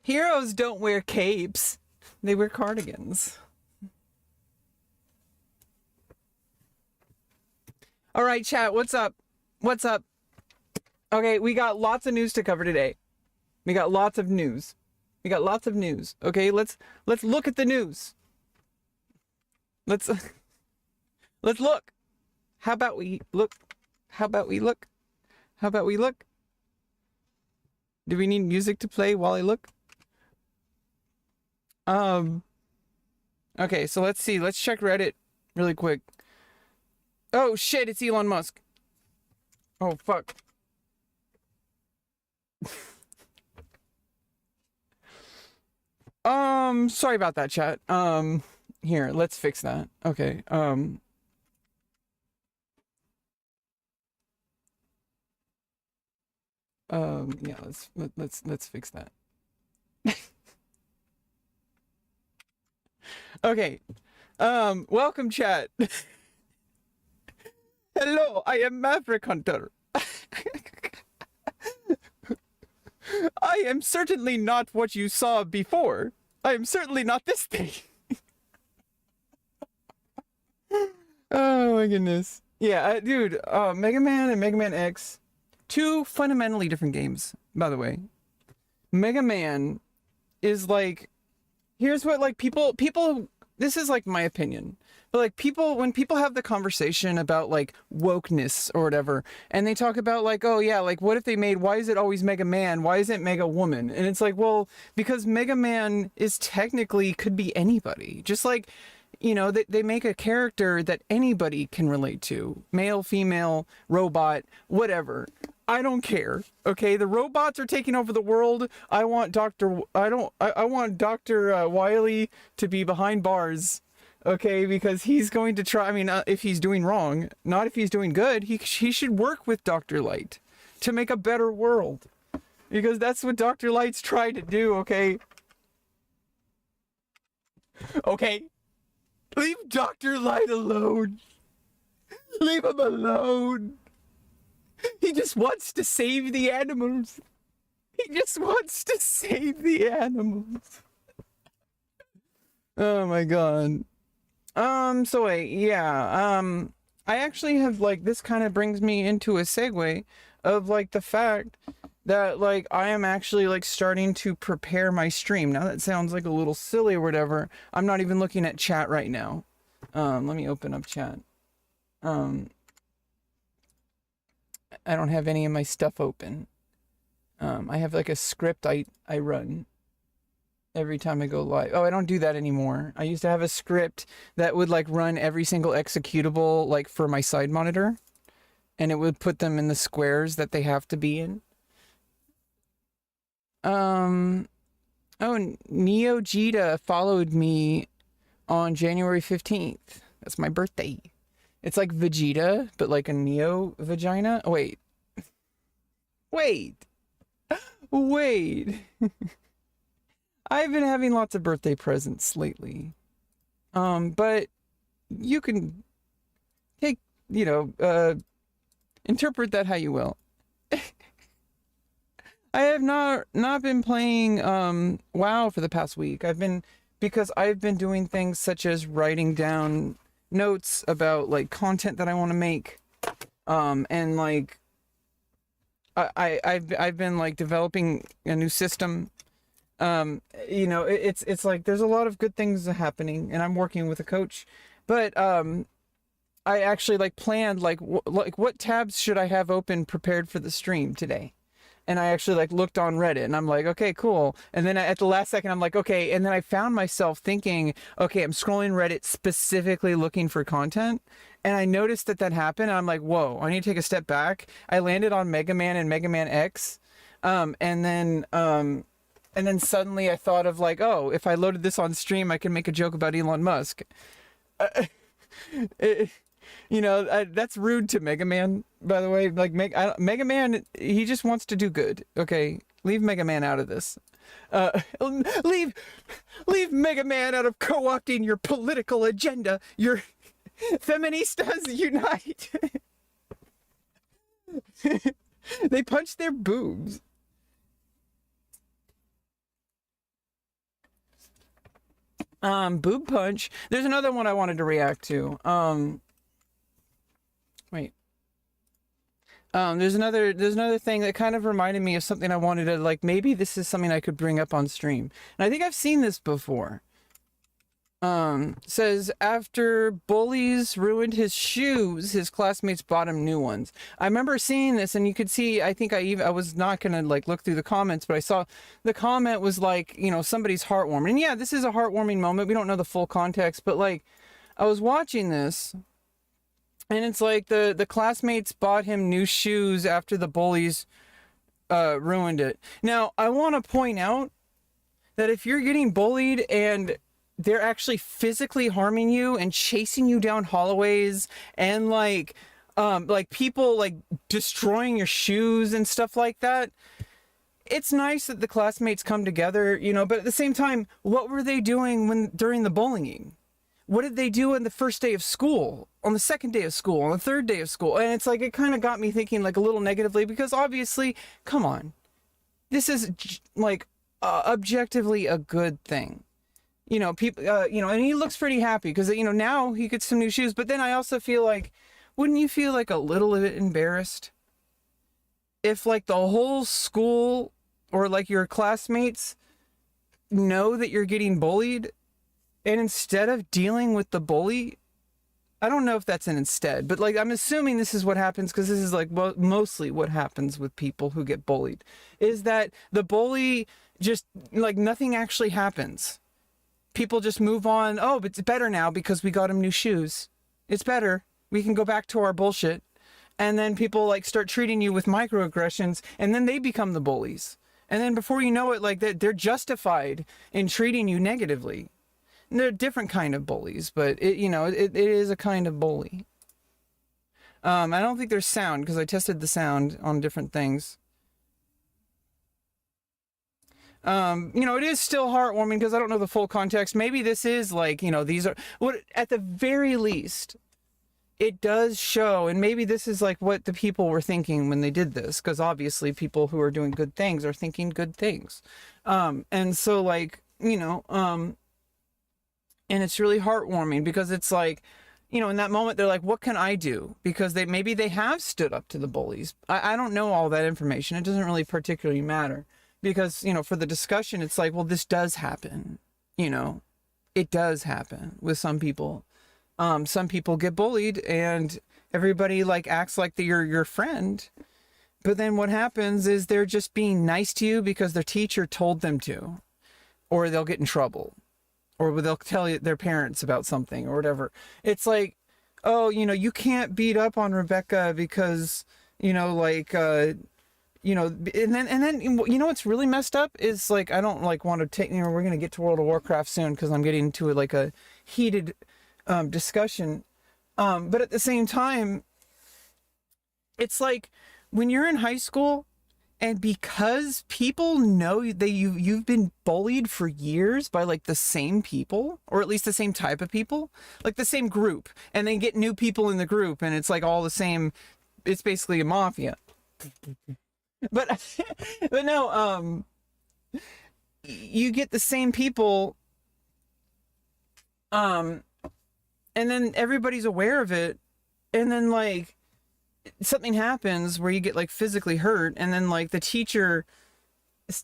Heroes don't wear capes. They wear cardigans. All right, chat, what's up? What's up? Okay, we got lots of news to cover today. We got lots of news. We got lots of news. Okay, let's look at the news. Let's look. How about we look? How about we look? How about we look? Do we need music to play while I look? Okay, so let's see. Let's check Reddit really quick. Oh shit, it's Elon Musk. Oh fuck. Sorry about that, chat. Here, let's fix that. Okay. Yeah, let's fix that. Okay. Welcome, chat. Hello, I am Maverick Hunter. I am certainly not what you saw before. I am certainly not this thing. Oh my goodness. Yeah, dude, Mega Man and Mega Man X, two fundamentally different games, by the way. Mega Man is like, here's what like people, this is like my opinion, but like when people have the conversation about like wokeness or whatever, and they talk about like, oh yeah, like what if they made, why is it always Mega Man? Why isn't Mega Woman? And it's like, well, because Mega Man is technically could be anybody. Just like, you know, they make a character that anybody can relate to. Male, female, robot, whatever. I don't care. Okay, the robots are taking over the world. I want Dr. Wily to be behind bars. Okay, because he's going to try, I mean, if he's doing wrong, not if he's doing good, he should work with Dr. Light to make a better world. Because that's what Dr. Light's trying to do, okay? Okay? Leave Dr. Light alone. Leave him alone. He just wants to save the animals. He just wants to save the animals. Oh my god. So wait, yeah, I actually have, like, this kind of brings me into a segue of, like, the fact that, like, I am actually, like, starting to prepare my stream. Now that sounds like a little silly or whatever. I'm not even looking at chat right now. Let me open up chat. I don't have any of my stuff open. I have, like, a script I run every time I go live. Oh, I don't do that anymore. I used to have a script that would like run every single executable like for my side monitor, and it would put them in the squares that they have to be in. Oh, Neo Jita followed me on January 15th. That's my birthday. It's like Vegeta, but like a Neo vagina. Oh, wait. Wait. Wait. I've been having lots of birthday presents lately. But you can take, you know, interpret that how you will. I have not been playing WoW for the past week. Because I've been doing things such as writing down notes about like content that I want to make. And like I've been like developing a new system. You know, it's like there's a lot of good things happening, and I'm working with a coach, but I actually like planned like what tabs should I have open prepared for the stream today, and I actually like looked on Reddit, and I'm like, okay, cool, and then at the last second I'm like, okay, and then I found myself thinking, okay, I'm scrolling Reddit specifically looking for content, and I noticed that happened, and I'm like, whoa, I need to take a step back. I landed on Mega Man and Mega Man X, and then suddenly I thought of like, oh, if I loaded this on stream, I can make a joke about Elon Musk. You know, that's rude to Mega Man, by the way. Like, Mega Man, he just wants to do good. Okay, leave Mega Man out of this. Leave Mega Man out of co-opting your political agenda. Your feministas unite. They punch their boobs. Boob punch. There's another one I wanted to react to. Wait. There's another thing that kind of reminded me of something I wanted to, like, maybe this is something I could bring up on stream. And I think I've seen this before. Says after bullies ruined his shoes, his classmates bought him new ones. I remember seeing this, and you could see, I think I was not gonna like look through the comments, but I saw the comment was like, you know, somebody's heartwarming. And yeah, this is a heartwarming moment. We don't know the full context, but like I was watching this, and it's like the classmates bought him new shoes after the bullies ruined it. Now, I want to point out that if you're getting bullied and they're actually physically harming you and chasing you down hallways and like people like destroying your shoes and stuff like that, it's nice that the classmates come together, you know, but at the same time, what were they doing during the bullying? What did they do on the first day of school, on the second day of school, on the third day of school? And it's like, it kind of got me thinking like a little negatively, because obviously, come on, this is like objectively a good thing. You know, people, you know, and he looks pretty happy because, you know, now he gets some new shoes. But then I also feel like, wouldn't you feel like a little bit embarrassed if like the whole school or like your classmates know that you're getting bullied, and instead of dealing with the bully, I don't know if that's an instead, but like I'm assuming this is what happens, because this is like mostly what happens with people who get bullied, is that the bully just like nothing actually happens. People just move on. Oh, but it's better now because we got him new shoes. It's better. We can go back to our bullshit. And then people like start treating you with microaggressions, and then they become the bullies. And then before you know it, like they're justified in treating you negatively. And they're a different kind of bullies, but it, you know, it is a kind of bully. I don't think there's sound because I tested the sound on different things. You know, it is still heartwarming because I don't know the full context. Maybe this is like, you know, these are what, at the very least, it does show, and maybe this is like what the people were thinking when they did this, because obviously people who are doing good things are thinking good things. And so like, you know, and it's really heartwarming because it's like, you know, in that moment, they're like, what can I do? Because maybe they have stood up to the bullies. I don't know all that information. It doesn't really particularly matter. Because, you know, for the discussion, it's like, well, this does happen. You know, it does happen with some people. Some people get bullied and everybody like acts like they're your friend. But then what happens is they're just being nice to you because their teacher told them to. Or they'll get in trouble. Or they'll tell their parents about something or whatever. It's like, oh, you know, you can't beat up on Rebecca because, you know, like, you know, and then you know what's really messed up is like, I don't like want to take, you know, we're gonna get to World of Warcraft soon because I'm getting into like a heated discussion, but at the same time, it's like when you're in high school, and because people know that you've been bullied for years by like the same people, or at least the same type of people, like the same group, and they get new people in the group, and it's like all the same. It's basically a mafia. But no, you get the same people, and then everybody's aware of it, and then like something happens where you get like physically hurt, and then like the teacher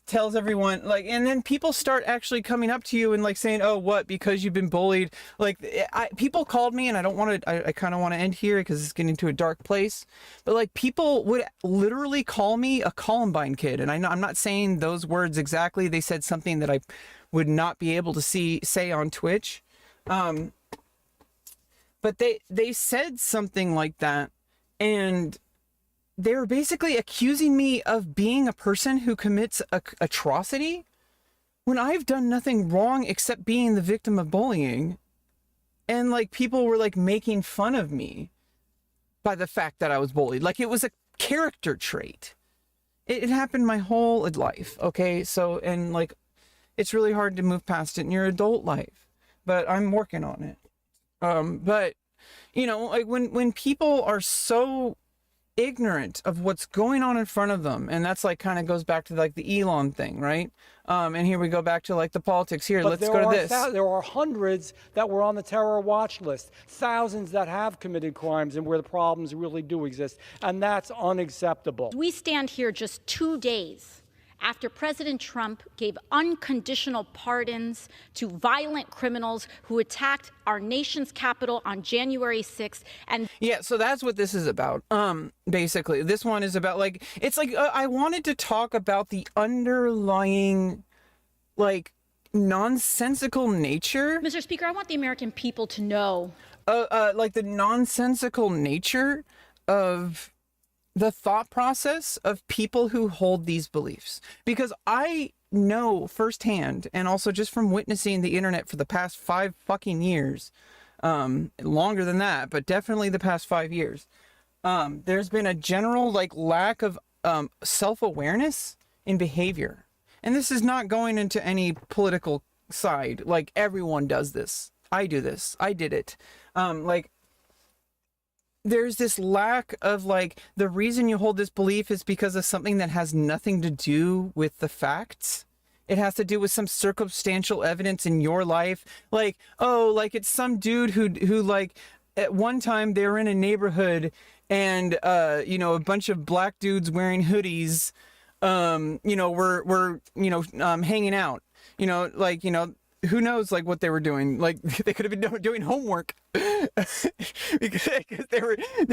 tells everyone, like, and then people start actually coming up to you and like saying, oh, what, because you've been bullied. Like people called me, and I don't want to, I kind of want to end here because it's getting to a dark place, but like people would literally call me a Columbine kid. And I know I'm not saying those words exactly. They said something that I would not be able to say on Twitch. But they said something like that, and they were basically accusing me of being a person who commits atrocity when I've done nothing wrong except being the victim of bullying. And like people were like making fun of me by the fact that I was bullied. Like it was a character trait. It happened my whole life. Okay. So, and like, it's really hard to move past it in your adult life, but I'm working on it. But you know, like when people are so ignorant of what's going on in front of them, and that's like kind of goes back to like the Elon thing, right? And here we go back to like the politics here. Let's go to this. There are hundreds that were on the terror watch list, thousands that have committed crimes and where the problems really do exist, and that's unacceptable. We stand here just 2 days after President Trump gave unconditional pardons to violent criminals who attacked our nation's capital on January 6th. And yeah, so that's what this is about. Basically, this one is about like, it's like, I wanted to talk about the underlying, like, nonsensical nature. Mr. Speaker, I want the American people to know. Like the nonsensical nature of the thought process of people who hold these beliefs, because I know firsthand, and also just from witnessing the internet for the past 5 fucking years, longer than that, but definitely the past 5 years, there's been a general like lack of self-awareness in behavior. And this is not going into any political side. Like, everyone does this. I do this. I did it. Like, there's this lack of like, the reason you hold this belief is because of something that has nothing to do with the facts. It has to do with some circumstantial evidence in your life. Like, oh, like it's some dude who like at one time they were in a neighborhood and, you know, a bunch of black dudes wearing hoodies, you know, were hanging out, you know, like, you know, who knows, like, what they were doing. Like, they could have been doing homework because they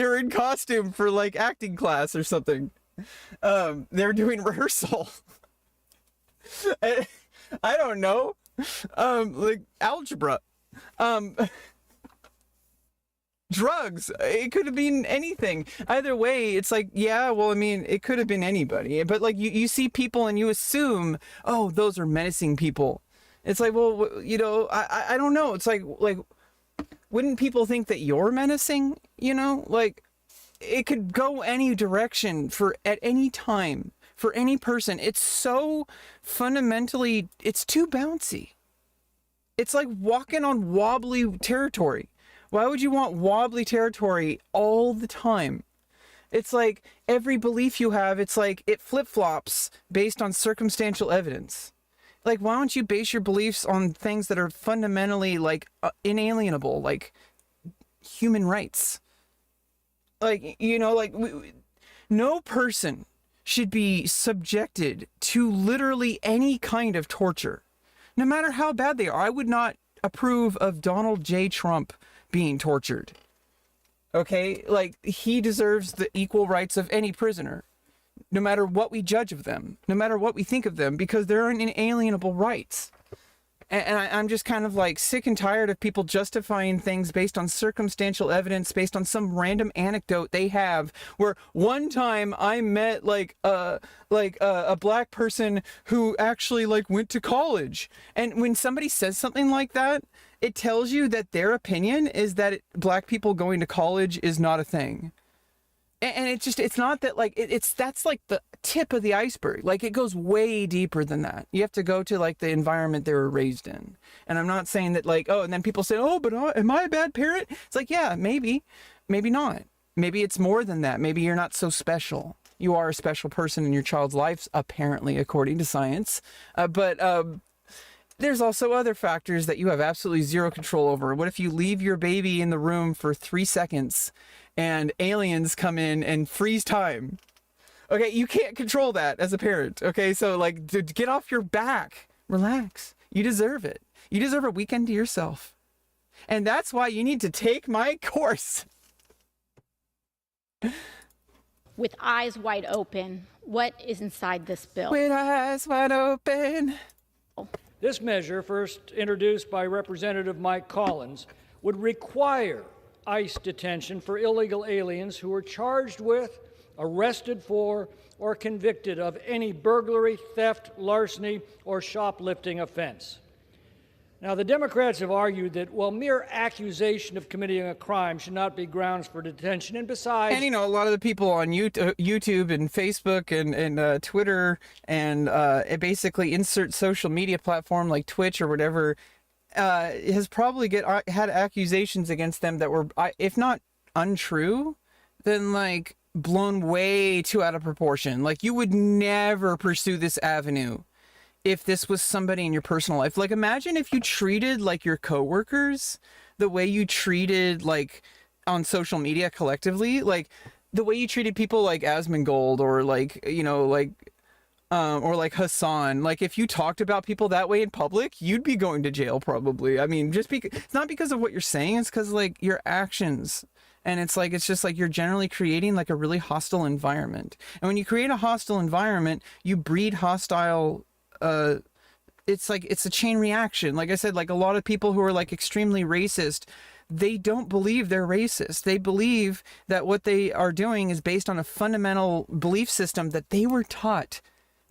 were in costume for, like, acting class or something. They were doing rehearsal. I don't know. Like, algebra. Drugs. It could have been anything. Either way, it's like, yeah, well, I mean, it could have been anybody. But, like, you see people and you assume, oh, those are menacing people. It's like, well, you know, I don't know. It's like, wouldn't people think that you're menacing? You know, like, it could go any direction at any time for any person. It's so fundamentally, it's too bouncy. It's like walking on wobbly territory. Why would you want wobbly territory all the time? It's like every belief you have, it's like it flip-flops based on circumstantial evidence. Like, why don't you base your beliefs on things that are fundamentally, like, inalienable, like human rights? Like, you know, like, no person should be subjected to literally any kind of torture, no matter how bad they are. I would not approve of Donald J. Trump being tortured. Okay? Like, he deserves the equal rights of any prisoner, no matter what we judge of them, no matter what we think of them, because they're inalienable rights. And I'm just kind of like sick and tired of people justifying things based on circumstantial evidence, based on some random anecdote they have, where one time I met like a black person who actually like went to college. And when somebody says something like that, it tells you that their opinion is that black people going to college is not a thing. And it's not that, like, that's like the tip of the iceberg. Like, it goes way deeper than that. You have to go to like the environment they were raised in. And I'm not saying that, like, oh, and then people say, oh, but am I a bad parent? It's like, yeah, maybe not. Maybe it's more than that. Maybe you're not so special. You are a special person in your child's life, apparently, according to science. But there's also other factors that you have absolutely zero control over. What if you leave your baby in the room for 3 seconds and aliens come in and freeze time? Okay, you can't control that as a parent. Okay, so like, get off your back. Relax. You deserve it. You deserve a weekend to yourself. And that's why you need to take my course. With eyes wide open, what is inside this bill? With eyes wide open. This measure, first introduced by Representative Mike Collins, would require ICE detention for illegal aliens who are charged with, arrested for, or convicted of any burglary, theft, larceny, or shoplifting offense. Now, the Democrats have argued that, well, mere accusation of committing a crime should not be grounds for detention, and besides... And, you know, a lot of the people on YouTube and Facebook and Twitter and basically insert social media platform like Twitch or whatever has probably had accusations against them that were, if not untrue, then, like, blown way too out of proportion. Like, you would never pursue this avenue if this was somebody in your personal life. Like, imagine if you treated like your coworkers the way you treated like on social media collectively, like the way you treated people like Asmongold or like, you know, like or like Hassan. Like, if you talked about people that way in public, you'd be going to jail probably. I mean, just because it's not because of what you're saying, it's because like your actions. And it's like, it's just like you're generally creating like a really hostile environment. And when you create a hostile environment, you breed hostile, it's like, it's a chain reaction. Like I said, like a lot of people who are like extremely racist, they don't believe they're racist. They believe that what they are doing is based on a fundamental belief system that they were taught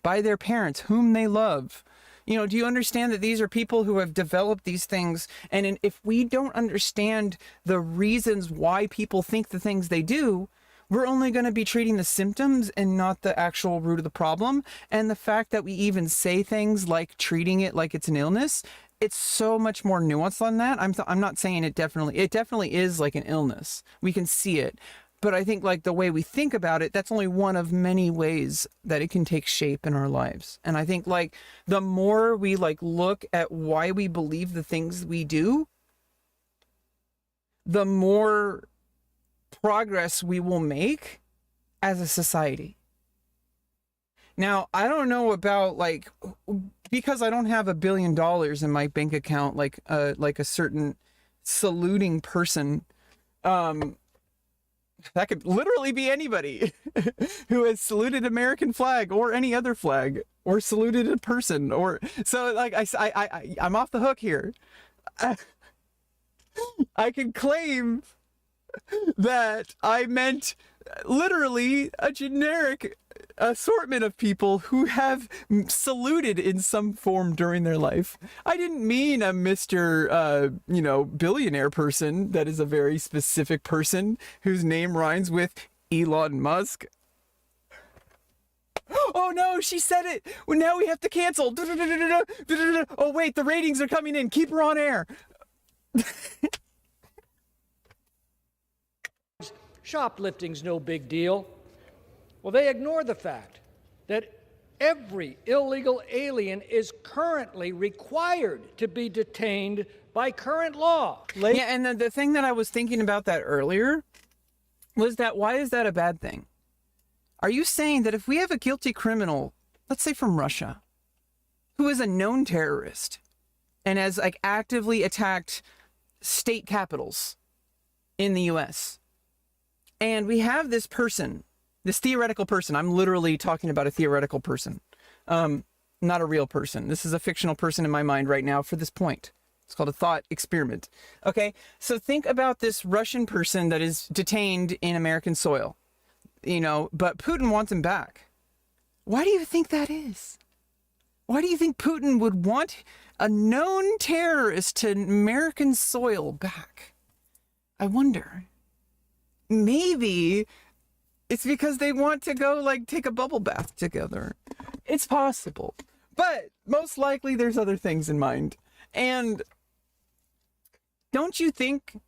by their parents, whom they love. You know, do you understand that these are people who have developed these things? And if we don't understand the reasons why people think the things they do, we're only going to be treating the symptoms and not the actual root of the problem. And the fact that we even say things like treating it like it's an illness, it's so much more nuanced than that. I'm not saying it definitely is like an illness. We can see it. But I think like the way we think about it, that's only one of many ways that it can take shape in our lives. And I think like the more we like look at why we believe the things we do, the more progress we will make as a society. Now, I don't know about like, because I don't have $1 billion in my bank account, like a certain saluting person, that could literally be anybody who has saluted American flag or any other flag or saluted a person, or so like I'm off the hook here. I can claim that I meant literally a generic assortment of people who have saluted in some form during their life. I didn't mean a Mr. Billionaire person. That is a very specific person whose name rhymes with Elon Musk. Oh no, she said it. Well, now we have to cancel. Oh wait, the ratings are coming in. Keep her on air. Shoplifting's no big deal. Well, they ignore the fact that every illegal alien is currently required to be detained by current law. Yeah, and the thing that I was thinking about that earlier was that why is that a bad thing? Are you saying that if we have a guilty criminal, let's say from Russia, who is a known terrorist and has like actively attacked state capitals in the US, and we have this person, this theoretical person, I'm literally talking about a theoretical person, not a real person. This is a fictional person in my mind right now for this point. It's called a thought experiment. Okay, so think about this Russian person that is detained in American soil, you know, but Putin wants him back. Why do you think that is? Why do you think Putin would want a known terrorist to American soil back? I wonder. Maybe it's because they want to go like take a bubble bath together. It's possible, but most likely there's other things in mind. And don't you think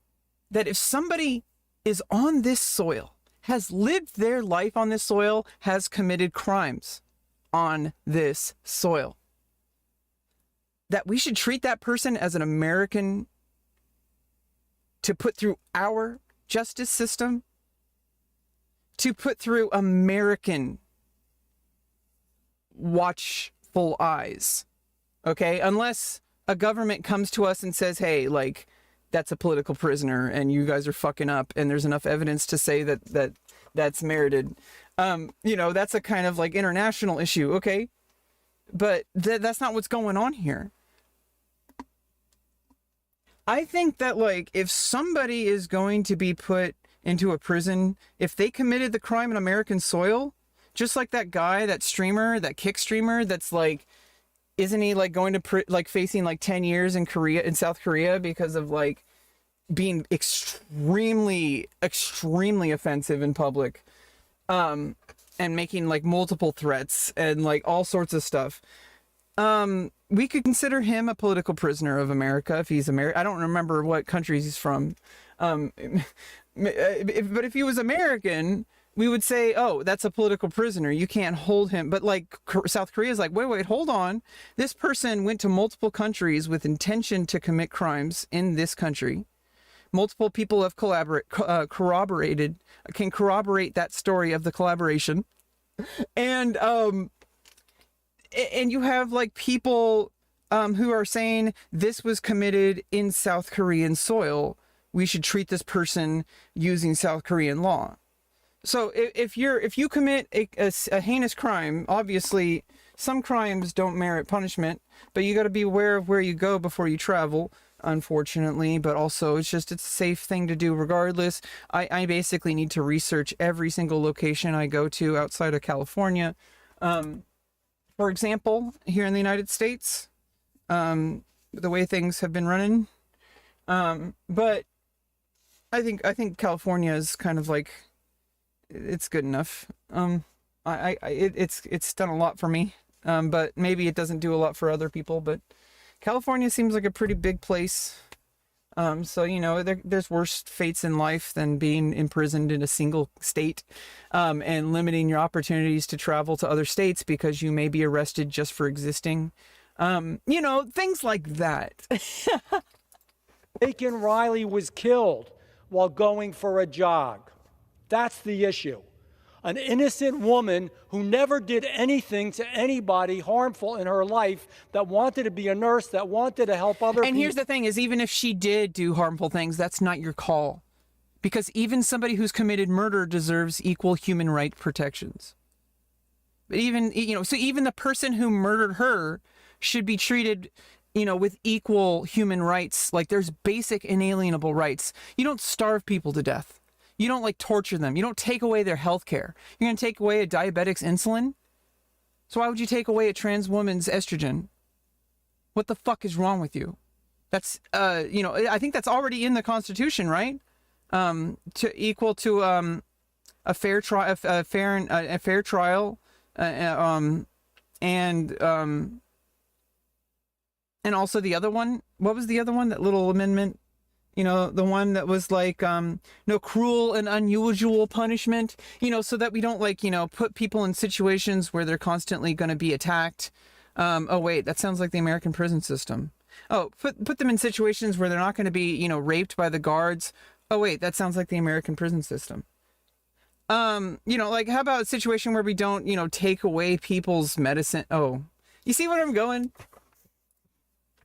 that if somebody is on this soil, has lived their life on this soil, has committed crimes on this soil, that we should treat that person as an American to put through our justice system, to put through American watchful eyes, okay? Unless a government comes to us and says, hey, like, that's a political prisoner and you guys are fucking up and there's enough evidence to say that's merited. You know, that's a kind of like international issue, okay? But that's not what's going on here. I think that like if somebody is going to be put into a prison, if they committed the crime on American soil, just like that guy, that streamer, that kick streamer, that's like, isn't he like going to like facing like 10 years in South Korea because of like being extremely offensive in public, and making like multiple threats and like all sorts of stuff. We could consider him a political prisoner of America if he's American. I don't remember what country he's from. But if he was American, we would say, oh, that's a political prisoner. You can't hold him. But like South Korea is like, wait, hold on. This person went to multiple countries with intention to commit crimes in this country. Multiple people have can corroborate that story of the collaboration. And you have like people who are saying this was committed in South Korean soil. We should treat this person using South Korean law. So if you commit a heinous crime, obviously some crimes don't merit punishment, but you got to be aware of where you go before you travel, unfortunately. But also it's a safe thing to do regardless. I basically need to research every single location I go to outside of California. For example, here in the United States, the way things have been running. But I think California is kind of like, it's good enough. It's done a lot for me. But maybe it doesn't do a lot for other people, but California seems like a pretty big place. So, you know, there's worse fates in life than being imprisoned in a single state, and limiting your opportunities to travel to other states because you may be arrested just for existing. You know, things like that. Bacon Riley was killed while going for a jog. That's the issue. An innocent woman who never did anything to anybody harmful in her life, that wanted to be a nurse, that wanted to help other people. And here's the thing is, even if she did do harmful things, that's not your call. Because even somebody who's committed murder deserves equal human right protections. But even, you know, so even the person who murdered her should be treated, you know, with equal human rights. Like, there's basic inalienable rights. You don't starve people to death. You don't like torture them. You don't take away their health care. You're going to take away a diabetic's insulin? So why would you take away a trans woman's estrogen? What the fuck is wrong with you? That's, you know, I think that's already in the Constitution, right? To equal to a fair trial, a fair trial, and also the other one. What was the other one? That little amendment. You know, the one that was like, no cruel and unusual punishment, you know, so that we don't, like, you know, put people in situations where they're constantly going to be attacked. Oh, wait, that sounds like the American prison system. Oh, put them in situations where they're not going to be, you know, raped by the guards. Oh, wait, that sounds like the American prison system. You know, like, how about a situation where we don't, you know, take away people's medicine? Oh, you see where I'm going?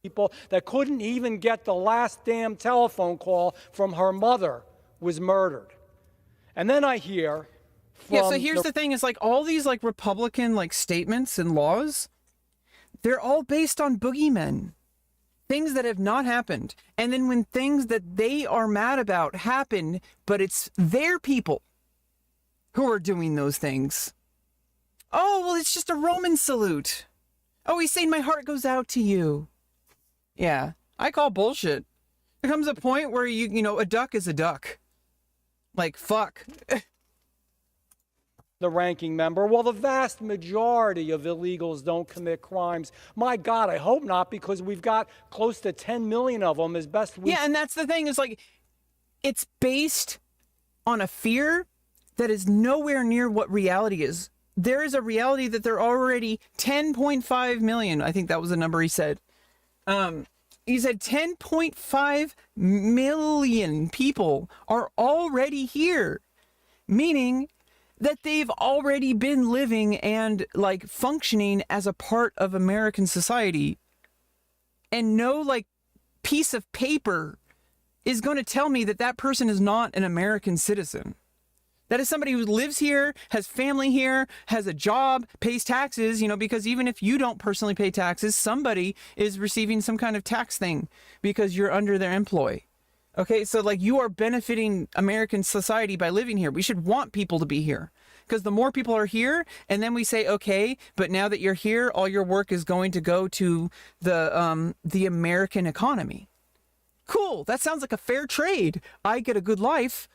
People that couldn't even get the last damn telephone call from her mother was murdered. And then I hear from... Yeah, so here's the thing, is like all these like Republican like statements and laws, they're all based on boogeymen. Things that have not happened. And then when things that they are mad about happen, but it's their people who are doing those things. Oh, well, it's just a Roman salute. Oh, he's saying my heart goes out to you. Yeah, I call bullshit. There comes a point where you know, a duck is a duck. Like, fuck. The ranking member, well, the vast majority of illegals don't commit crimes. My God, I hope not, because we've got close to 10 million of them as best we... Yeah, and that's the thing, is like, it's based on a fear that is nowhere near what reality is. There is a reality that there are already 10.5 million. I think that was the number he said. He said 10.5 million people are already here, meaning that they've already been living and like functioning as a part of American society, and no like piece of paper is going to tell me that that person is not an American citizen. That is somebody who lives here, has family here, has a job, pays taxes, you know, because even if you don't personally pay taxes, somebody is receiving some kind of tax thing because you're under their employ. Okay, so like you are benefiting American society by living here. We should want people to be here, because the more people are here, and then we say, okay, but now that you're here, all your work is going to go to the American economy. Cool, that sounds like a fair trade. I get a good life.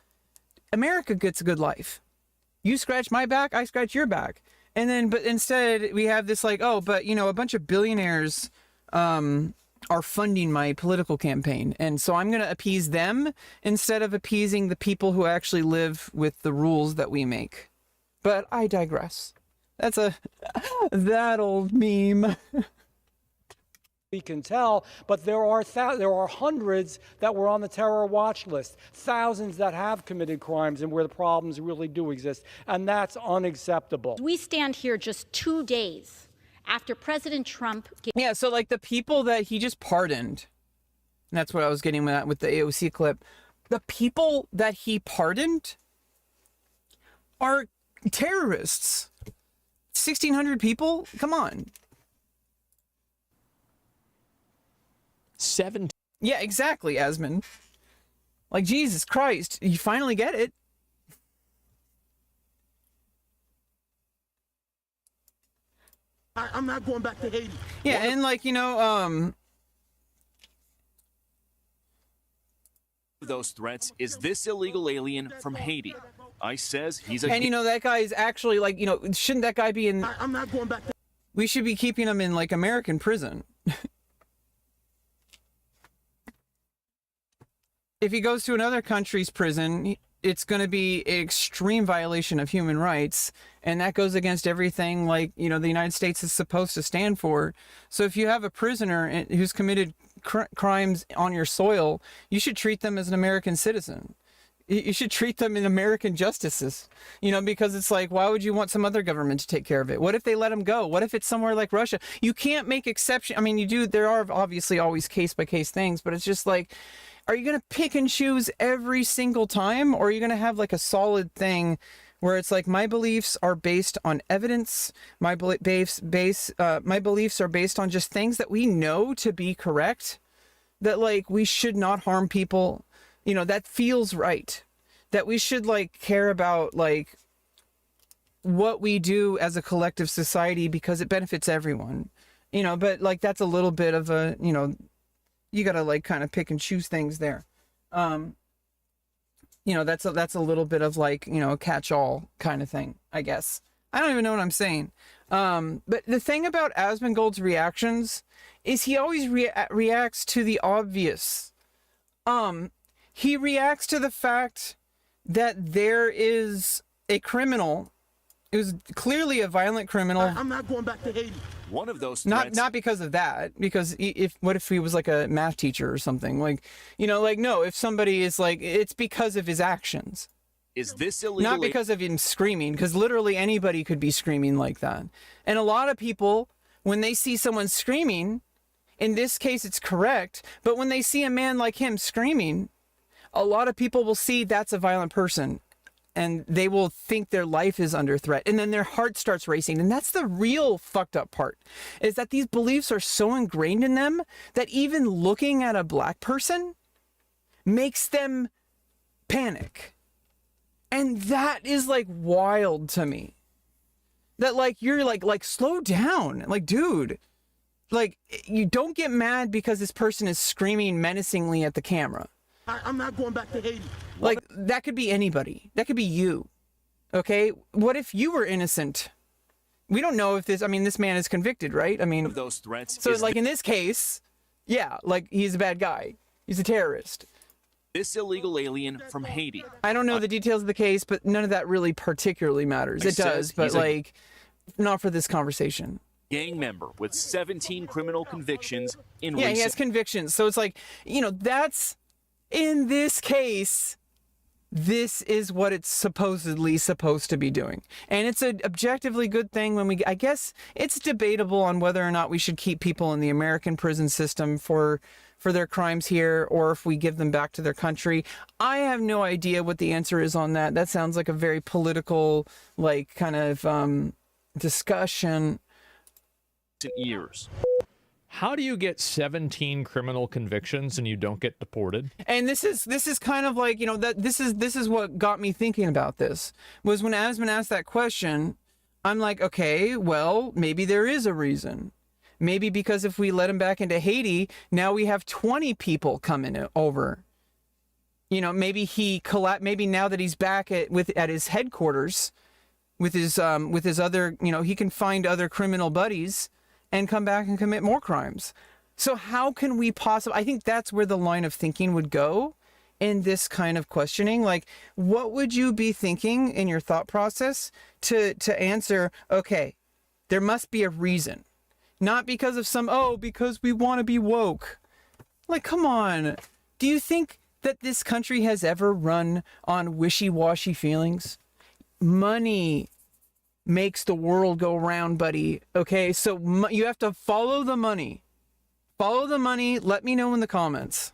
America gets a good life. You scratch my back, I scratch your back. And then, but instead we have this like, oh, but you know, a bunch of billionaires are are funding my political campaign. And so I'm going to appease them instead of appeasing the people who actually live with the rules that we make. But I digress. That's that old meme. We can tell, but there are hundreds that were on the terror watch list, thousands that have committed crimes and where the problems really do exist, and that's unacceptable. We stand here just 2 days after President Trump gave Yeah, so like the people that he just pardoned, and that's what I was getting at with the AOC clip, the people that he pardoned are terrorists. 1,600 people? Come on. 17. Yeah, exactly, Asmund. Like, Jesus Christ, you finally get it. I'm not going back to Haiti. Yeah, and like, you know, those threats is this illegal alien from Haiti. ICE says he's a... and you know, that guy is actually like, you know, shouldn't that guy be in... I'm not going back to... We should be keeping him in like American prison. If he goes to another country's prison, it's going to be an extreme violation of human rights, and that goes against everything like, you know, the United States is supposed to stand for. So if you have a prisoner who's committed crimes on your soil, you should treat them as an American citizen. You should treat them in American justices, you know, because it's like, why would you want some other government to take care of it? What if they let him go? What if it's somewhere like Russia? You can't make exception. I mean, you do. There are obviously always case by case things, but it's just like, are you going to pick and choose every single time? Or are you going to have like a solid thing where it's like, my beliefs are based on evidence. My beliefs are based on just things that we know to be correct, that like we should not harm people. You know, that feels right, that we should like care about like what we do as a collective society because it benefits everyone, you know, but like that's a little bit of a, you know, you got to like kind of pick and choose things there. You know, that's a little bit of like, you know, a catch-all kind of thing, I guess. I don't even know what I'm saying. But the thing about Asmongold's reactions is he always reacts to the obvious. He reacts to the fact that there is a criminal who's clearly a violent criminal. I'm not going back to Haiti. One of those threats... Not because of that, because what if he was like a math teacher or something? Like, you know, like, no, if somebody is like, it's because of his actions. Is this illegal? Not because of him screaming, because literally anybody could be screaming like that. And a lot of people, when they see someone screaming, in this case it's correct, but when they see a man like him screaming, a lot of people will see that's a violent person. And they will think their life is under threat. And then their heart starts racing. And that's the real fucked up part, is that these beliefs are so ingrained in them that even looking at a black person makes them panic. And that is like wild to me. That like, you're like slow down. Like, dude, like you don't get mad because this person is screaming menacingly at the camera. I'm not going back to Haiti. Like, that could be anybody. That could be you. Okay? What if you were innocent? We don't know if this... I mean, this man is convicted, right? I mean... Of those threats... So, like, in this case, yeah, like, he's a bad guy. He's a terrorist. This illegal alien from Haiti. I don't know the details of the case, but none of that really particularly matters. It does, but, like, not for this conversation. Gang member with 17 criminal convictions in Yeah, he has convictions. So it's like, you know, that's... In this case, this is what it's supposedly supposed to be doing. And it's an objectively good thing when I guess it's debatable on whether or not we should keep people in the American prison system for their crimes here, or if we give them back to their country. I have no idea what the answer is on that. That sounds like a very political, like, kind of discussion. Years. How do you get 17 criminal convictions and you don't get deported? And this is kind of like, you know, that this is what got me thinking about this, was when Asmund asked that question. I'm like, okay, well, maybe there is a reason. Maybe because if we let him back into Haiti, now we have 20 people coming over. You know, maybe maybe now that he's back at his headquarters with his other, you know, he can find other criminal buddies and come back and commit more crimes. So how can we possibly, I think that's where the line of thinking would go in this kind of questioning. Like, what would you be thinking in your thought process to answer, okay, there must be a reason. Not because of because we want to be woke. Like, come on. Do you think that this country has ever run on wishy-washy feelings? Money makes the world go round, buddy. Okay, so you have to follow the money. Follow the money. Let me know in the comments.